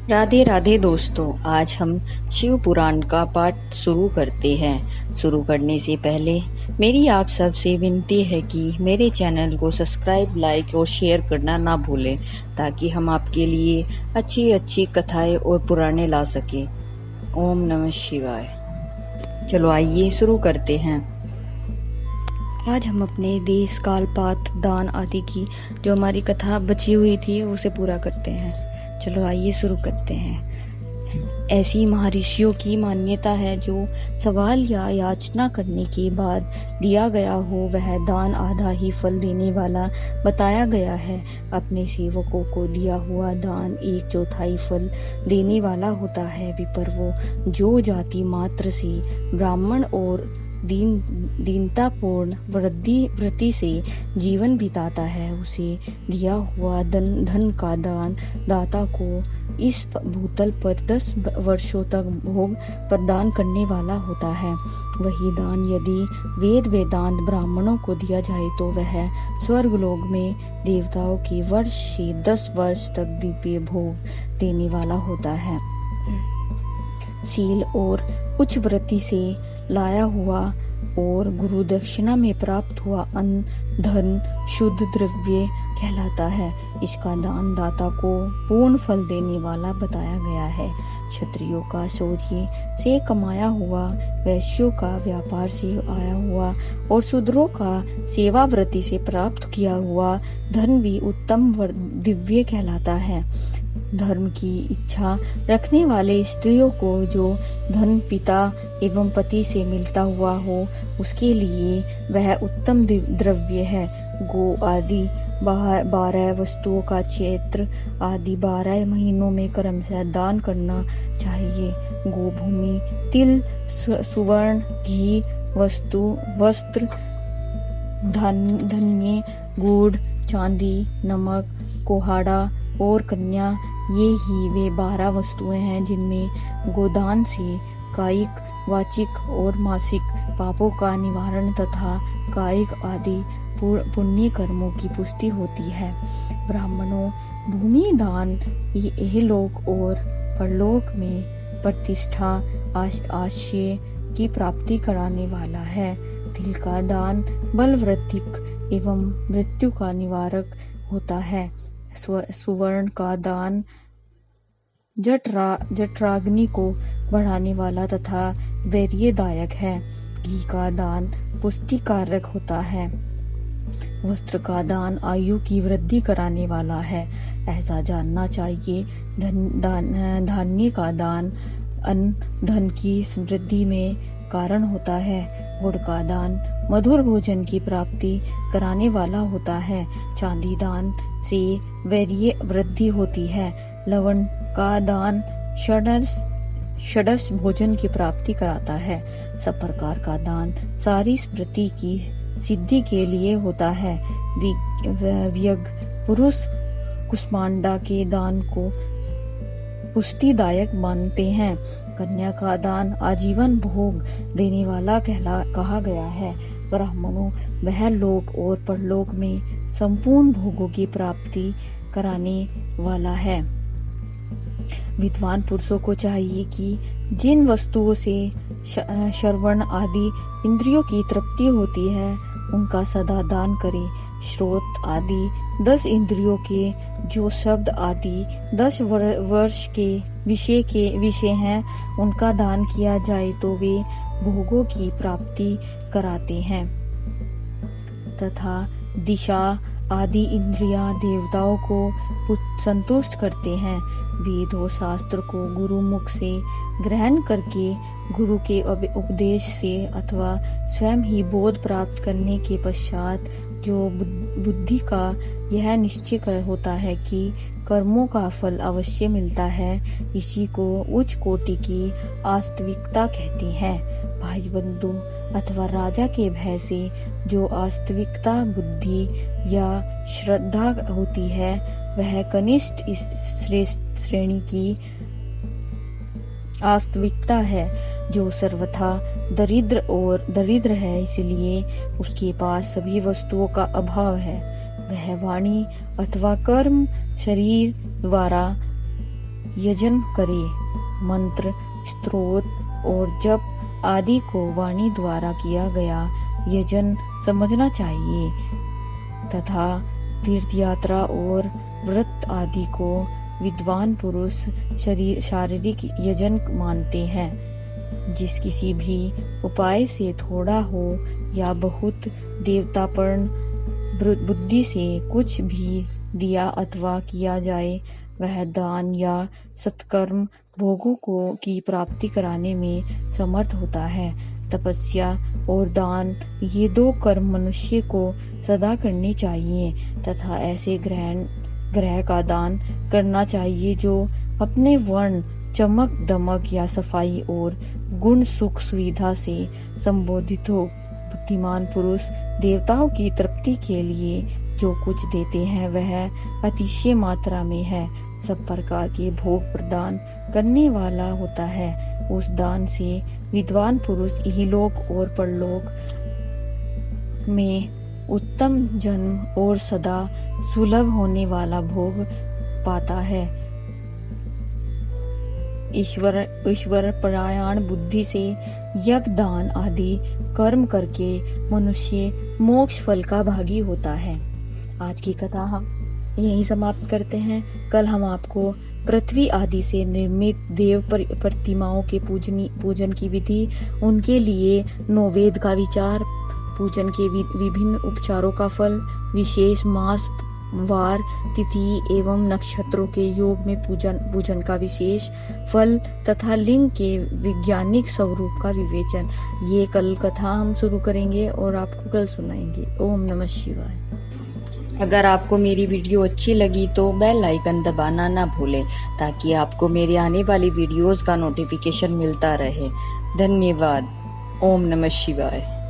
राधे राधे दोस्तों। आज हम शिव पुराण का पाठ शुरू करते हैं। शुरू करने से पहले मेरी आप सबसे विनती है कि मेरे चैनल को सब्सक्राइब, लाइक और शेयर करना ना भूलें, ताकि हम आपके लिए अच्छी अच्छी कथाएं और पुराणे ला सकें। ओम नमः शिवाय। चलो आइए शुरू करते हैं। आज हम अपने देश, काल, पात, दान आदि की जो हमारी कथा बची हुई थी उसे पूरा करते हैं। चलो आइए शुरू करते हैं। ऐसी महर्षियों की मान्यता है, जो सवाल या याचना करने के बाद दिया गया हो वह दान आधा ही फल देने वाला बताया गया है। अपने सेवकों को दिया हुआ दान 1/4 फल देने वाला होता है। विपर वो जो जाति मात्र से ब्राह्मण और दीनतापूर्ण वृत्ति से जीवन बिताता है, उसे दिया हुआ धन का दान दाता को इस भूतल पर 10 वर्षों तक भोग प्रदान करने वाला होता है। वही दान यदि वेदांत ब्राह्मणों को दिया जाए तो वह स्वर्गलोक में देवताओं के वर्ष से 10 वर्ष तक दिव्य भोग देने वाला होता है। शील और उच्च वृत्ति से लाया हुआ और गुरु दक्षिणा में प्राप्त हुआ अन्न धन शुद्ध द्रव्य कहलाता है। इसका दान दाता को पूर्ण फल देने वाला बताया गया है। क्षत्रियों का शौर्य से कमाया हुआ, वैश्यों का व्यापार से आया हुआ और शूद्रों का सेवा वृत्ति से प्राप्त किया हुआ धन भी उत्तम दिव्य कहलाता है। धर्म की इच्छा रखने वाले स्त्रियों को जो धन पिता एवं पति से मिलता हुआ हो, उसके लिए वह उत्तम द्रव्य है। गो आदि 12 वस्तुओं का चैत्र आदि 12 महीनों में क्रमशः दान करना चाहिए। गोभूमि, तिल, सुवर्ण, घी, वस्त्र, धान्य, गुड़, चांदी, नमक, कोहाड़ा और कन्या, ये ही वे 12 वस्तुएं हैं जिनमें गोदान से कायिक, वाचिक और मासिक पापों का निवारण तथा कायिक आदि पुण्य कर्मों की पुष्टि होती है। ब्राह्मणों भूमि दान इहलोक और परलोक में प्रतिष्ठा, आश्रय की प्राप्ति कराने वाला है। तिल का दान बल वृद्धिक एवं मृत्यु का निवारक होता है। सुवर्ण का दान जठराग्नि को बढ़ाने वाला तथा वीर्यदायक है। घी का दान पुष्टिकारक होता है। वस्त्र का दान आयु की वृद्धि कराने वाला है, ऐसा जानना चाहिए। धान्य का दान अन्न धन की समृद्धि में कारण होता है। गुड़ का दान मधुर भोजन की प्राप्ति कराने वाला होता है। चांदी दान से वीर्य वृद्धि होती है। लवण का दान षडश भोजन की प्राप्ति कराता है। सब प्रकार का दान सारी स्मृति की सिद्धि के लिए होता है। व्यग पुरुष कुष्मांडा के दान को पुष्टिदायक मानते हैं। कन्या का दान आजीवन भोग देने वाला कहा गया है। ब्राह्मणों वह लोक और परलोक में संपूर्ण भोगों की प्राप्ति कराने वाला है। विद्वान पुरुषों को चाहिए कि जिन वस्तुओं से श्रवण आदि इंद्रियों की तृप्ति होती है, उनका सदा दान करें। श्रोत आदि 10 इंद्रियों के जो शब्द आदि 10 वर्ष के विषय हैं, उनका दान किया जाए तो वे भोगों की प्राप्ति कराते हैं। तथा दिशा आदि इंद्रियां देवताओं को संतुष्ट करते हैं। वेद और शास्त्र को गुरु मुख से ग्रहण करके, गुरु के उपदेश से अथवा स्वयं ही बोध प्राप्त करने के पश्चात जो बुद्धि का यह निश्चय होता है कि कर्मों का फल अवश्य मिलता है, इसी को उच्च कोटि की वास्तविकता कहते हैं। भाई बंधु अथवा राजा के भय से जो वास्तविकता बुद्धि या श्रद्धा होती है, वह कनिष्ठ इस श्रेष्ठ श्रेणी की वास्तविकता है, जो सर्वथा दरिद्र है, इसलिए उसके पास सभी वस्तुओं का अभाव है। वह वाणी अथवा कर्म शरीर द्वारा यजन करे। मंत्र, स्तोत्र और जप आदि को वाणी द्वारा किया गया यजन समझना चाहिए तथा तीर्थ यात्रा और व्रत आदि को विद्वान पुरुष शारीरिक यजन मानते हैं। जिस किसी भी उपाय से थोड़ा हो या बहुत देवतापर्ण बुद्धि से कुछ भी दिया अथवा किया जाए वह दान या सत्कर्म भोगों की प्राप्ति कराने में समर्थ होता है। तपस्या और दान ये दो कर्म मनुष्य को सदा करने चाहिए तथा ऐसे ग्रह का दान करना चाहिए जो अपने वर्ण, चमक दमक या सफाई और गुण सुख सुविधा से संबोधित हो। बुद्धिमान पुरुष देवताओं की तृप्ति के लिए जो कुछ देते हैं वह अतिशय मात्रा में है, सब प्रकार के भोग प्रदान करने वाला होता है। उस दान से विद्वान पुरुष इहलोक और परलोक में उत्तम जन्म और सदा सुलभ होने वाला भोग पाता है। ईश्वर परायण बुद्धि से यज्ञ दान आदि कर्म करके मनुष्य मोक्ष फल का भागी होता है। आज की कथा हम यहीं समाप्त करते हैं। कल हम आपको पृथ्वी आदि से निर्मित देव प्रतिमाओं के पूजन की विधि, उनके लिए 9 वेद का विचार, पूजन के विभिन्न उपचारों का फल, विशेष मास, वार, तिथि एवं नक्षत्रों के योग में पूजन का विशेष फल तथा लिंग के वैज्ञानिक स्वरूप का विवेचन, ये कल कथा हम शुरू करेंगे और आपको कल सुनाएंगे। ओम नमः शिवाय। अगर आपको मेरी वीडियो अच्छी लगी तो बेल आइकन दबाना ना भूलें ताकि आपको मेरे आने वाली वीडियोस का नोटिफिकेशन मिलता रहे। धन्यवाद। ओम नमः शिवाय।